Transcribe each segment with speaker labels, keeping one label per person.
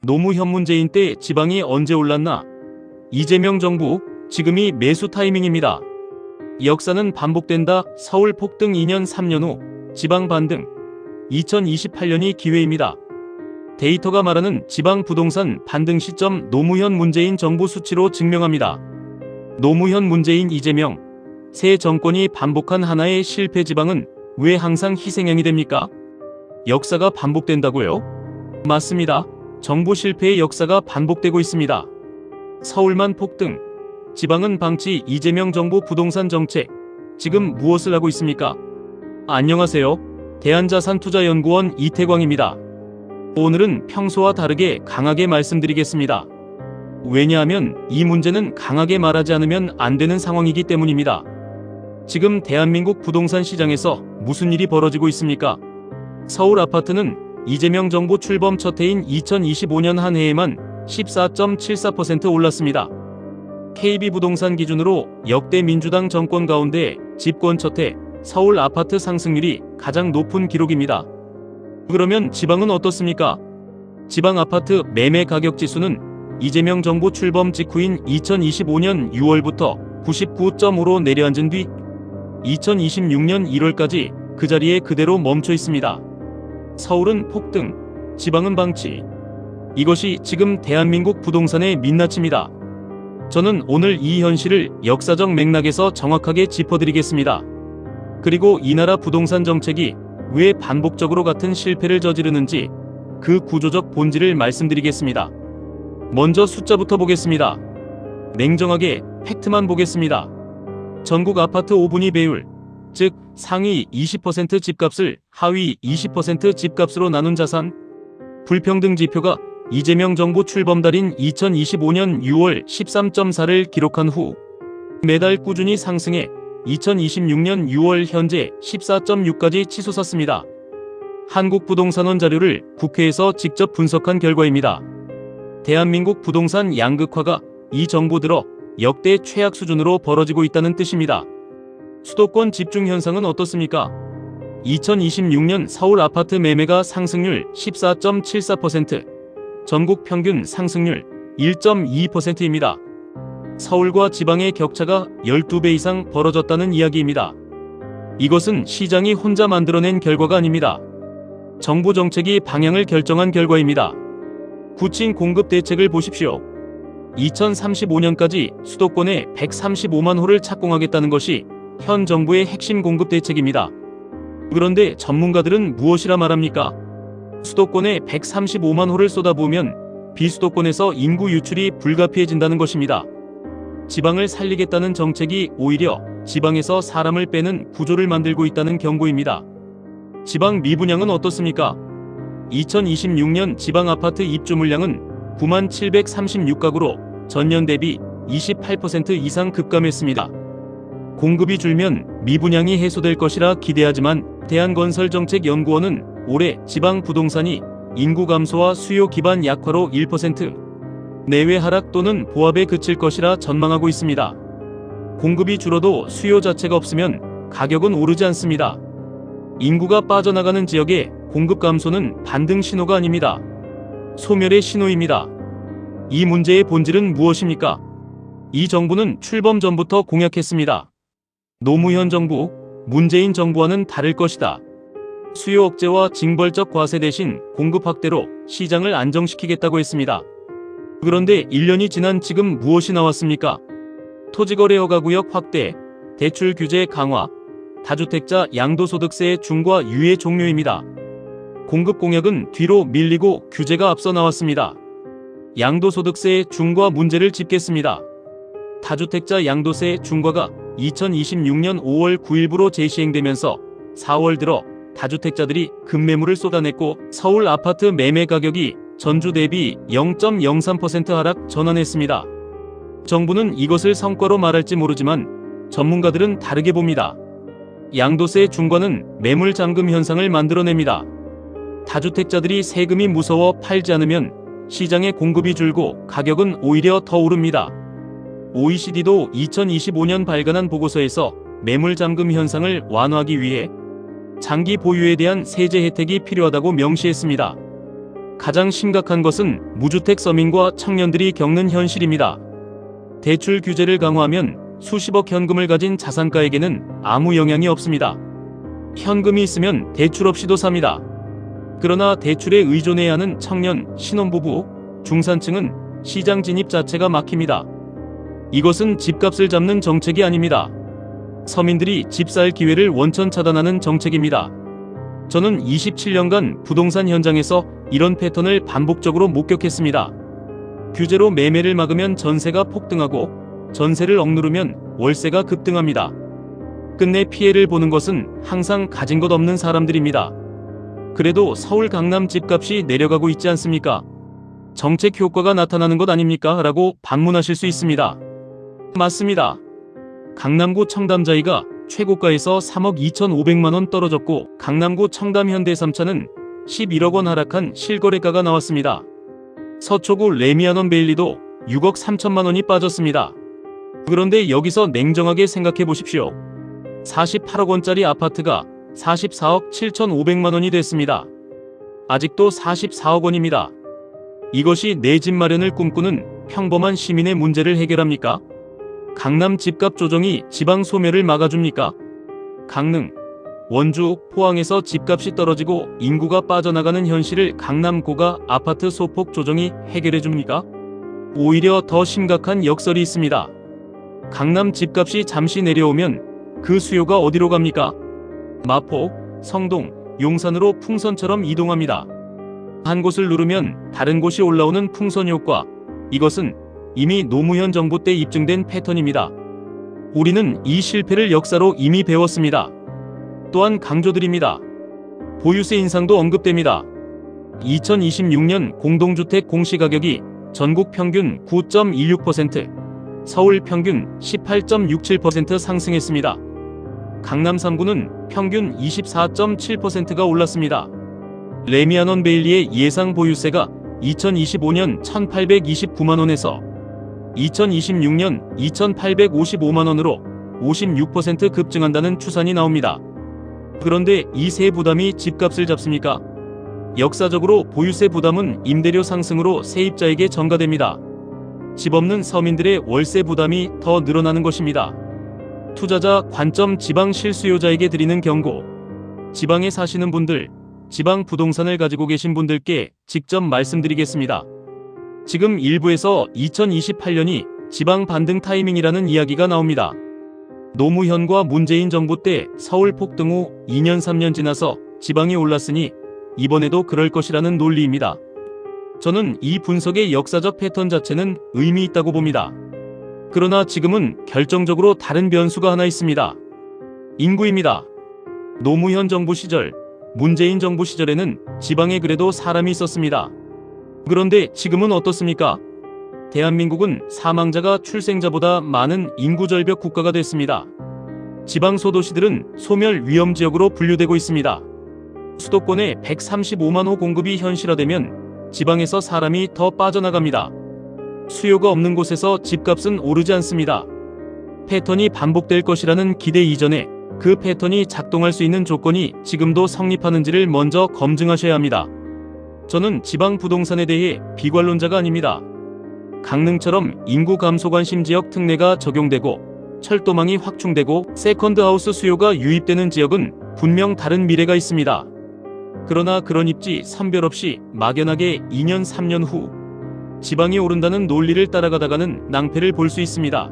Speaker 1: 노무현 문재인 때 지방이 언제 올랐나? 이재명 정부, 지금이 매수 타이밍입니다. 역사는 반복된다. 서울 폭등 2년 3년 후 지방 반등. 2028년이 기회입니다. 데이터가 말하는 지방 부동산 반등 시점 노무현 문재인 정부 수치로 증명합니다. 노무현 문재인 이재명 새 정권이 반복한 하나의 실패 지방은 왜 항상 희생양이 됩니까? 역사가 반복된다고요? 맞습니다. 정부 실패의 역사가 반복되고 있습니다. 서울만 폭등, 지방은 방치. 이재명 정부 부동산 정책, 지금 무엇을 하고 있습니까? 안녕하세요. 대한자산투자연구원 이태광입니다. 오늘은 평소와 다르게 강하게 말씀드리겠습니다. 왜냐하면 이 문제는 강하게 말하지 않으면 안 되는 상황이기 때문입니다. 지금 대한민국 부동산 시장에서 무슨 일이 벌어지고 있습니까? 서울 아파트는 이재명 정부 출범 첫 해인 2025년 한 해에만 14.74% 올랐습니다. KB부동산 기준으로 역대 민주당 정권 가운데 집권 첫 해 서울 아파트 상승률이 가장 높은 기록입니다. 그러면 지방은 어떻습니까? 지방 아파트 매매 가격 지수는 이재명 정부 출범 직후인 2025년 6월부터 99.5로 내려앉은 뒤 2026년 1월까지 그 자리에 그대로 멈춰 있습니다. 서울은 폭등, 지방은 방치. 이것이 지금 대한민국 부동산의 민낯입니다. 저는 오늘 이 현실을 역사적 맥락에서 정확하게 짚어드리겠습니다. 그리고 이 나라 부동산 정책이 왜 반복적으로 같은 실패를 저지르는지 그 구조적 본질을 말씀드리겠습니다. 먼저 숫자부터 보겠습니다. 냉정하게 팩트만 보겠습니다. 전국 아파트 5분위 배율, 즉 상위 20% 집값을 하위 20% 집값으로 나눈 자산. 불평등 지표가 이재명 정부 출범 달인 2025년 6월 13.4를 기록한 후 매달 꾸준히 상승해 2026년 6월 현재 14.6까지 치솟았습니다. 한국부동산원 자료를 국회에서 직접 분석한 결과입니다. 대한민국 부동산 양극화가 이 정부 들어 역대 최악 수준으로 벌어지고 있다는 뜻입니다. 수도권 집중 현상은 어떻습니까? 2026년 서울 아파트 매매가 상승률 14.74%, 전국 평균 상승률 1.2%입니다. 서울과 지방의 격차가 12배 이상 벌어졌다는 이야기입니다. 이것은 시장이 혼자 만들어낸 결과가 아닙니다. 정부 정책이 방향을 결정한 결과입니다. 구친 공급 대책을 보십시오. 2035년까지 수도권에 135만 호를 착공하겠다는 것이 현 정부의 핵심 공급 대책입니다. 그런데 전문가들은 무엇이라 말합니까? 수도권에 135만 호를 쏟아부으면 비수도권에서 인구 유출이 불가피해진다는 것입니다. 지방을 살리겠다는 정책이 오히려 지방에서 사람을 빼는 구조를 만들고 있다는 경고입니다. 지방 미분양은 어떻습니까? 2026년 지방 아파트 입주 물량은 9만 736가구로 전년 대비 28% 이상 급감했습니다. 공급이 줄면 미분양이 해소될 것이라 기대하지만 대한건설정책연구원은 올해 지방 부동산이 인구 감소와 수요 기반 약화로 1% 내외 하락 또는 보합에 그칠 것이라 전망하고 있습니다. 공급이 줄어도 수요 자체가 없으면 가격은 오르지 않습니다. 인구가 빠져나가는 지역의 공급 감소는 반등 신호가 아닙니다. 소멸의 신호입니다. 이 문제의 본질은 무엇입니까? 이 정부는 출범 전부터 공약했습니다. 노무현 정부, 문재인 정부와는 다를 것이다. 수요 억제와 징벌적 과세 대신 공급 확대로 시장을 안정시키겠다고 했습니다. 그런데 1년이 지난 지금 무엇이 나왔습니까? 토지거래 허가구역 확대, 대출 규제 강화, 다주택자 양도소득세 중과 유예 종료입니다. 공급 공약은 뒤로 밀리고 규제가 앞서 나왔습니다. 양도소득세 중과 문제를 짚겠습니다. 다주택자 양도세 중과가 2026년 5월 9일부로 재시행되면서 4월 들어 다주택자들이 급매물을 쏟아냈고 서울 아파트 매매 가격이 전주 대비 0.03% 하락 전환했습니다. 정부는 이것을 성과로 말할지 모르지만 전문가들은 다르게 봅니다. 양도세 중과는 매물 잠금 현상을 만들어냅니다. 다주택자들이 세금이 무서워 팔지 않으면 시장의 공급이 줄고 가격은 오히려 더 오릅니다. OECD도 2025년 발간한 보고서에서 매물 잠금 현상을 완화하기 위해 장기 보유에 대한 세제 혜택이 필요하다고 명시했습니다. 가장 심각한 것은 무주택 서민과 청년들이 겪는 현실입니다. 대출 규제를 강화하면 수십억 현금을 가진 자산가에게는 아무 영향이 없습니다. 현금이 있으면 대출 없이도 삽니다. 그러나 대출에 의존해야 하는 청년, 신혼부부, 중산층은 시장 진입 자체가 막힙니다. 이것은 집값을 잡는 정책이 아닙니다. 서민들이 집 살 기회를 원천 차단하는 정책입니다. 저는 27년간 부동산 현장에서 이런 패턴을 반복적으로 목격했습니다. 규제로 매매를 막으면 전세가 폭등하고 전세를 억누르면 월세가 급등합니다. 끝내 피해를 보는 것은 항상 가진 것 없는 사람들입니다. 그래도 서울 강남 집값이 내려가고 있지 않습니까? 정책 효과가 나타나는 것 아닙니까? 라고 반문하실 수 있습니다. 맞습니다. 강남구 청담자이가 최고가에서 3억 2,500만 원 떨어졌고 강남구 청담 현대 3차는 11억 원 하락한 실거래가가 나왔습니다. 서초구 레미안원 베일리도 6억 3천만 원이 빠졌습니다. 그런데 여기서 냉정하게 생각해 보십시오. 48억 원짜리 아파트가 44억 7,500만 원이 됐습니다. 아직도 44억 원입니다. 이것이 내 집 마련을 꿈꾸는 평범한 시민의 문제를 해결합니까? 강남 집값 조정이 지방 소멸을 막아줍니까? 강릉, 원주, 포항에서 집값이 떨어지고 인구가 빠져나가는 현실을 강남고가 아파트 소폭 조정이 해결해줍니까? 오히려 더 심각한 역설이 있습니다. 강남 집값이 잠시 내려오면 그 수요가 어디로 갑니까? 마포, 성동, 용산으로 풍선처럼 이동합니다. 한 곳을 누르면 다른 곳이 올라오는 풍선 효과. 이것은 이미 노무현 정부 때 입증된 패턴입니다. 우리는 이 실패를 역사로 이미 배웠습니다. 또한 강조드립니다. 보유세 인상도 언급됩니다. 2026년 공동주택 공시가격이 전국 평균 9.26%, 서울 평균 18.67% 상승했습니다. 강남 3구는 평균 24.7%가 올랐습니다. 레미안원 베일리의 예상 보유세가 2025년 1,829만원에서 2026년 2,855만원으로 56% 급증한다는 추산이 나옵니다. 그런데 이 세 부담이 집값을 잡습니까? 역사적으로 보유세 부담은 임대료 상승으로 세입자에게 전가됩니다. 집 없는 서민들의 월세 부담이 더 늘어나는 것입니다. 투자자 관점 지방 실수요자에게 드리는 경고. 지방에 사시는 분들, 지방 부동산을 가지고 계신 분들께 직접 말씀드리겠습니다. 지금 일부에서 2028년이 지방 반등 타이밍이라는 이야기가 나옵니다. 노무현과 문재인 정부 때 서울 폭등 후 2년 3년 지나서 지방이 올랐으니 이번에도 그럴 것이라는 논리입니다. 저는 이 분석의 역사적 패턴 자체는 의미 있다고 봅니다. 그러나 지금은 결정적으로 다른 변수가 하나 있습니다. 인구입니다. 노무현 정부 시절, 문재인 정부 시절에는 지방에 그래도 사람이 있었습니다. 그런데 지금은 어떻습니까? 대한민국은 사망자가 출생자보다 많은 인구절벽 국가가 됐습니다. 지방 소도시들은 소멸 위험 지역으로 분류되고 있습니다. 수도권에 135만 호 공급이 현실화되면 지방에서 사람이 더 빠져나갑니다. 수요가 없는 곳에서 집값은 오르지 않습니다. 패턴이 반복될 것이라는 기대 이전에 그 패턴이 작동할 수 있는 조건이 지금도 성립하는지를 먼저 검증하셔야 합니다. 저는 지방 부동산에 대해 비관론자가 아닙니다. 강릉처럼 인구 감소 관심 지역 특례가 적용되고 철도망이 확충되고 세컨드 하우스 수요가 유입되는 지역은 분명 다른 미래가 있습니다. 그러나 그런 입지 선별 없이 막연하게 2년 3년 후 지방이 오른다는 논리를 따라가다가는 낭패를 볼 수 있습니다.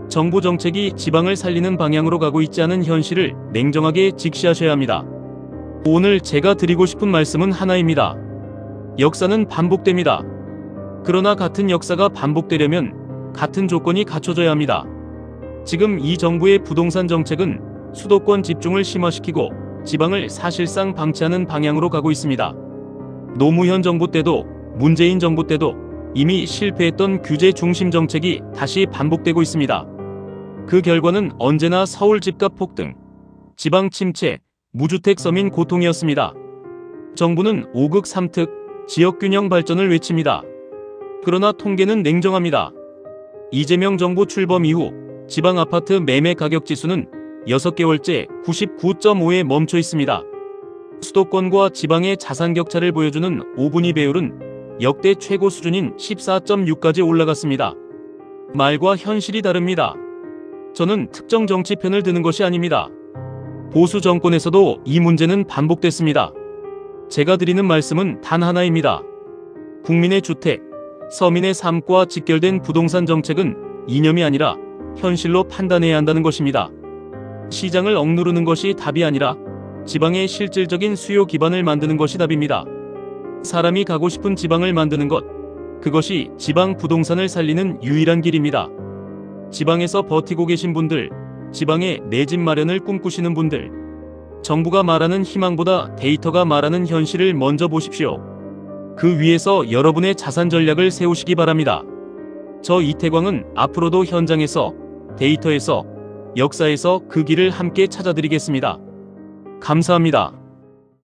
Speaker 1: 정부 정책이 지방을 살리는 방향으로 가고 있지 않은 현실을 냉정하게 직시하셔야 합니다. 오늘 제가 드리고 싶은 말씀은 하나입니다. 역사는 반복됩니다. 그러나 같은 역사가 반복되려면 같은 조건이 갖춰져야 합니다. 지금 이 정부의 부동산 정책은 수도권 집중을 심화시키고 지방을 사실상 방치하는 방향으로 가고 있습니다. 노무현 정부 때도 문재인 정부 때도 이미 실패했던 규제 중심 정책이 다시 반복되고 있습니다. 그 결과는 언제나 서울 집값 폭등, 지방 침체, 무주택 서민 고통이었습니다. 정부는 5극 3특, 지역균형 발전을 외칩니다. 그러나 통계는 냉정합니다. 이재명 정부 출범 이후 지방 아파트 매매 가격 지수는 6개월째 99.5에 멈춰 있습니다. 수도권과 지방의 자산 격차를 보여주는 5분위 배율은 역대 최고 수준인 14.6까지 올라갔습니다. 말과 현실이 다릅니다. 저는 특정 정치 편을 드는 것이 아닙니다. 보수 정권에서도 이 문제는 반복됐습니다. 제가 드리는 말씀은 단 하나입니다. 국민의 주택, 서민의 삶과 직결된 부동산 정책은 이념이 아니라 현실로 판단해야 한다는 것입니다. 시장을 억누르는 것이 답이 아니라 지방의 실질적인 수요 기반을 만드는 것이 답입니다. 사람이 가고 싶은 지방을 만드는 것, 그것이 지방 부동산을 살리는 유일한 길입니다. 지방에서 버티고 계신 분들, 지방에 내 집 마련을 꿈꾸시는 분들, 정부가 말하는 희망보다 데이터가 말하는 현실을 먼저 보십시오. 그 위에서 여러분의 자산 전략을 세우시기 바랍니다. 저 이태광은 앞으로도 현장에서, 데이터에서, 역사에서 그 길을 함께 찾아드리겠습니다. 감사합니다.